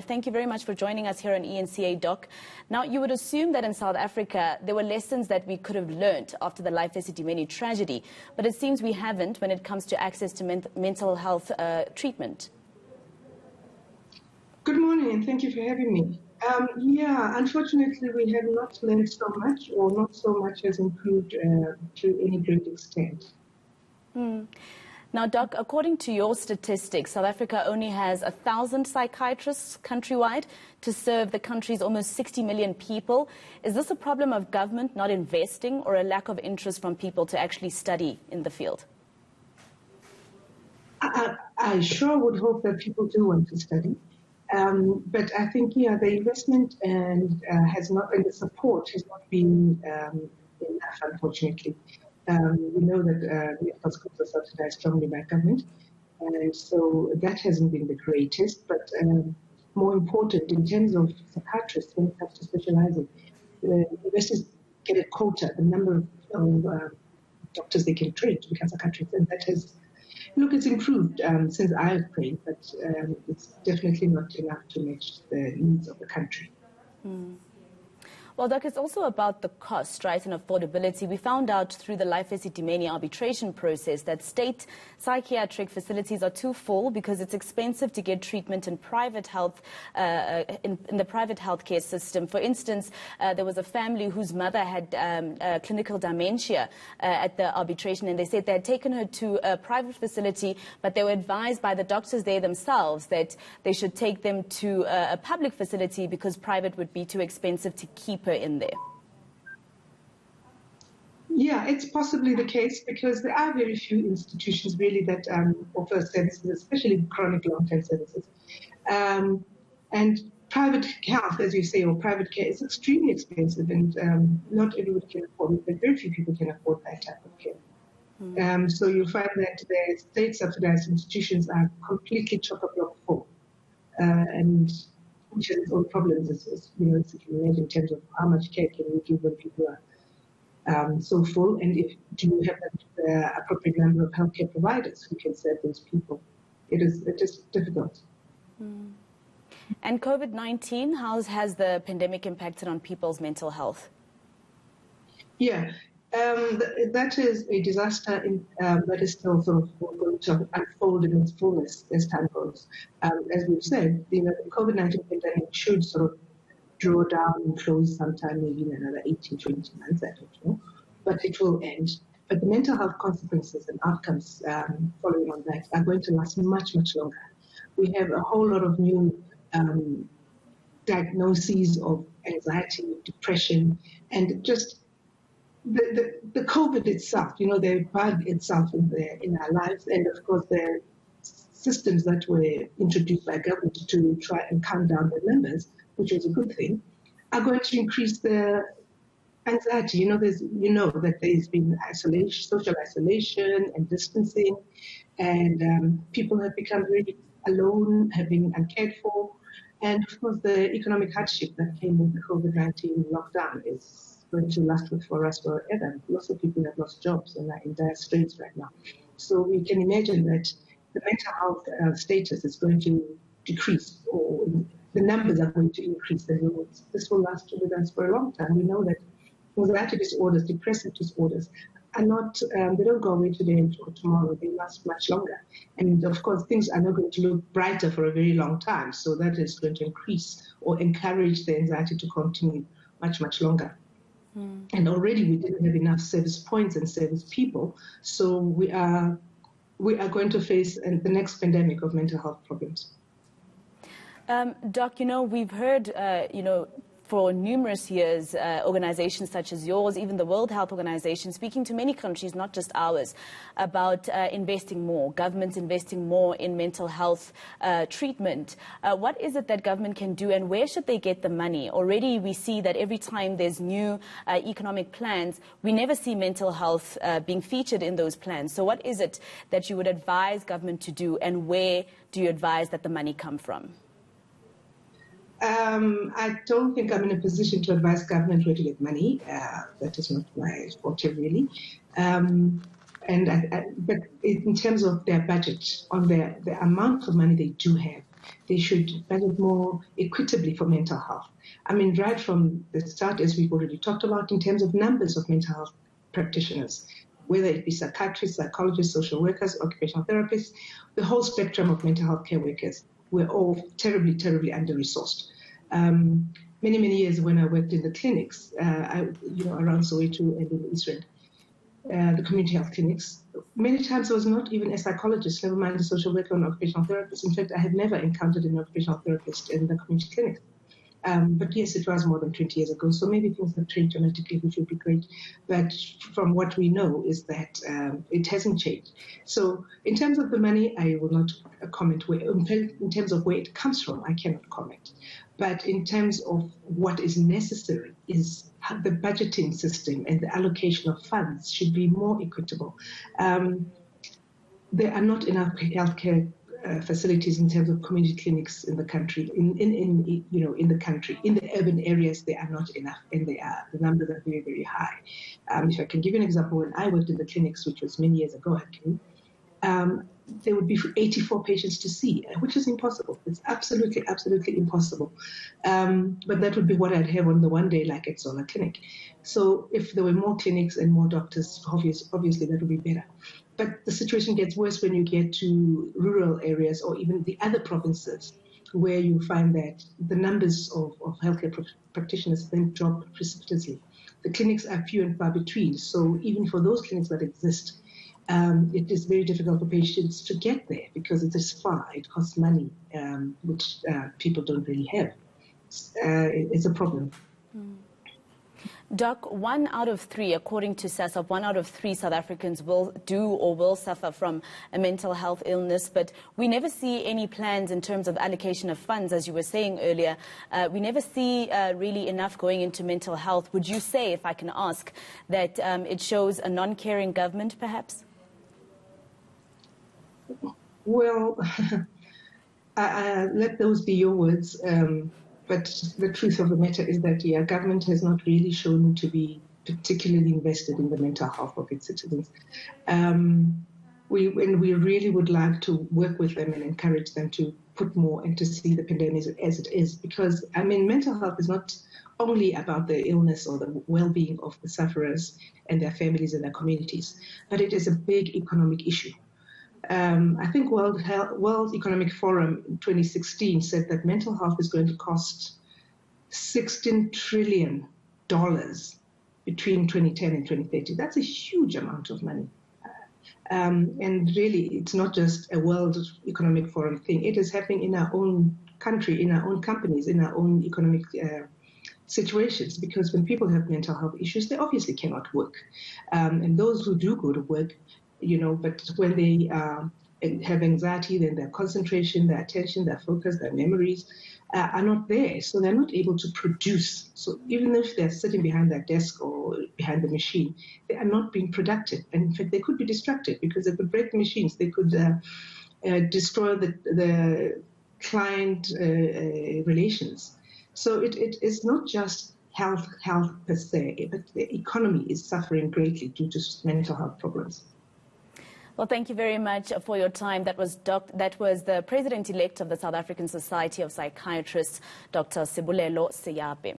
Thank you very much for joining us here on eNCA, Doc. Now, you would assume that in South Africa, there were lessons that we could have learnt after the Life Esidimeni tragedy, but it seems we haven't when it comes to access to mental health treatment. Good morning, and thank you for having me. Unfortunately, we have not learned so much, or not so much has improved to any great extent. Now, Doc, according to your statistics, South Africa only has 1,000 psychiatrists countrywide to serve the country's almost 60 million people. Is this a problem of government not investing or a lack of interest from people to actually study in the field? I sure would hope that people do want to study. But I think, the investment and the support has not been enough, unfortunately. We know that medical schools are subsidized strongly by government, and so that hasn't been the greatest. But more important, in terms of psychiatrists, when it comes to specializing, universities get a quota, the number of doctors they can train to become psychiatrists, and that has, it's improved since I've trained, but it's definitely not enough to match the needs of the country. Well, Doc, it's also about the cost, right, and affordability. We found out through the Life Esidimeni arbitration process that state psychiatric facilities are too full because it's expensive to get treatment in private health, in the private healthcare system. For instance, there was a family whose mother had clinical dementia at the arbitration, and they said they had taken her to a private facility, but they were advised by the doctors there themselves that they should take them to a public facility because private would be too expensive to keep in there. Yeah, it's possibly the case because there are very few institutions really that offer services, especially chronic long-term services. And private health, as you say, or private care is extremely expensive, and not everybody can afford it, but very few people can afford that type of care. So you'll find that the state-subsidized institutions are completely chock-a-block full. And which has its own problems, as you can imagine, in terms of how much care can we give when people are so full, and do you have the appropriate number of healthcare providers who can serve those people? It is difficult. And COVID-19, how has the pandemic impacted on people's mental health? Yeah. That is a disaster that is still sort of going to unfold in its fullness as time goes. As we've said, the COVID-19 pandemic should sort of draw down and close sometime maybe in another 18, 20 months, I don't know. But it will end. But the mental health consequences and outcomes following on that are going to last much, much longer. We have a whole lot of new diagnoses of anxiety, depression, and just the COVID itself, the bug itself in our lives, and of course the systems that were introduced by government to try and calm down the numbers, which is a good thing, are going to increase the anxiety. That there's been social isolation and distancing, and people have become really alone, have been uncared for, and of course the economic hardship that came with the COVID-19 lockdown is going to last for us forever. Lots of people have lost jobs and are in dire straits right now. So we can imagine that the mental health status is going to decrease, or the numbers are going to increase. This will last with us for a long time. We know that anxiety disorders, depressive disorders, are not, they don't go away today or tomorrow. They last much longer. And of course, things are not going to look brighter for a very long time. So that is going to increase or encourage the anxiety to continue much, much longer. And already we didn't have enough service points and service people, so we are going to face the next pandemic of mental health problems. Doc, we've heard, for numerous years, organizations such as yours, even the World Health Organization, speaking to many countries, not just ours, about investing more, governments investing more in mental health treatment. What is it that government can do, and where should they get the money? Already we see that every time there's new economic plans, we never see mental health being featured in those plans. So what is it that you would advise government to do, and where do you advise that the money come from? I don't think I'm in a position to advise government where to get money. That is not my forte, really. But in terms of their budget, on the amount of money they do have, They should budget more equitably for mental health. I mean, right from the start, as we've already talked about, in terms of numbers of mental health practitioners, whether it be psychiatrists, psychologists, social workers, occupational therapists, the whole spectrum of mental health care workers, we're all terribly, terribly under-resourced. Many years when I worked in the clinics, around Soweto and in Israel, the community health clinics, many times I was not even a psychologist, never mind a social worker or an occupational therapist. In fact, I had never encountered an occupational therapist in the community clinic. But yes, it was more than 20 years ago, so maybe things have changed dramatically, which would be great. But from what we know is that it hasn't changed. So in terms of the money, I will not comment. In terms of where it comes from, I cannot comment. But in terms of what is necessary is the budgeting system and the allocation of funds should be more equitable. There are not enough healthcare facilities in terms of community clinics in the country. In the country, in the urban areas, there are not enough, and the numbers are very, very high. If I can give you an example, when I worked in the clinics, which was many years ago, actually, there would be 84 patients to see, which is impossible. It's absolutely, absolutely impossible. But that would be what I'd have on the one day, like at Zola Clinic. So if there were more clinics and more doctors, obviously that would be better. But the situation gets worse when you get to rural areas or even the other provinces, where you find that the numbers of healthcare practitioners then drop precipitously. The clinics are few and far between. So even for those clinics that exist, it is very difficult for patients to get there because it is far. It costs money, which people don't really have. It's a problem. Doc, 1 out of 3, according to SASOP, 1 out of 3 South Africans will suffer from a mental health illness, but we never see any plans in terms of allocation of funds, as you were saying earlier. We never see really enough going into mental health. Would you say, if I can ask, that it shows a non-caring government, perhaps? Well, let those be your words. But the truth of the matter is that, government has not really shown to be particularly invested in the mental health of its citizens. We really would like to work with them and encourage them to put more and to see the pandemic as it is. Because, I mean, mental health is not only about the illness or the well-being of the sufferers and their families and their communities, but it is a big economic issue. I think World Economic Forum in 2016 said that mental health is going to cost $16 trillion between 2010 and 2030. That's a huge amount of money. And really, it's not just a World Economic Forum thing. It is happening in our own country, in our own companies, in our own economic situations, because when people have mental health issues, they obviously cannot work. And those who do go to work, but when they have anxiety, then their concentration, their attention, their focus, their memories are not there. So they're not able to produce. So even if they're sitting behind their desk or behind the machine, they are not being productive. And in fact, they could be distracted because they could break the machines. They could destroy the client relations. So it is not just health per se, but the economy is suffering greatly due to mental health problems. Well, thank you very much for your time. That was the President-elect of the South African Society of Psychiatrists, Dr. Sebolelo Seape.